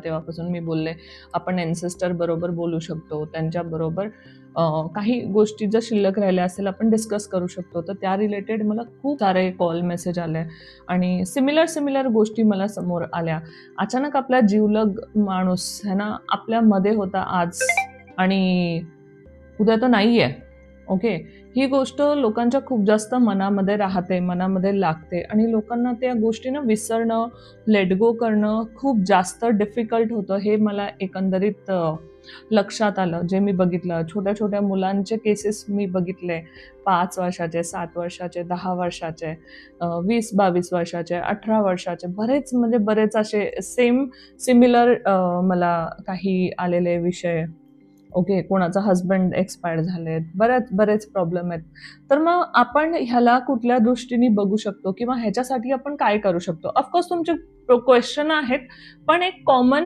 तेव्हापासून मी बोलले, आपण एन्सेस्टर बरोबर बोलू शकतो. त्यांच्याबरोबर काही गोष्टी जर शिल्लक राहिल्या असेल, आपण डिस्कस करू शकतो. तर त्या रिलेटेड मला खूप सारे कॉल, मेसेज आले आणि सिमिलर गोष्टी मला समोर आल्या. अचानक आपला जिवलग माणूस आहे ना, आपल्यामध्ये होता आज आणि उद्या तो नाहीये. ओके. ही गोष्ट लोकांच्या खूप जास्त मनामध्ये राहते, मनामध्ये लागते आणि लोकांना त्या गोष्टीनं विसरणं, लेट गो करणं खूप जास्त डिफिकल्ट होतं. हे मला एकंदरीत लक्षात आलं. जे मी बघितलं, छोट्या-छोट्या मुलांचे केसेस मी बघितले. 5 वर्षाचे, 7 वर्षाचे, 10 वर्षाचे, 20-22 वर्षाचे, 18 वर्षाचे, बरेच असे सिमिलर मला काही आलेले विषय. ओके, कोणाचा हसबंड एक्सपायर झालेत, बरेच प्रॉब्लेम आहेत. तर मग आपण ह्याला कुठल्या दृष्टीने बघू शकतो किंवा ह्याच्यासाठी आपण काय करू शकतो? ऑफकोर्स तुमचे क्वेश्चन आहेत, पण एक कॉमन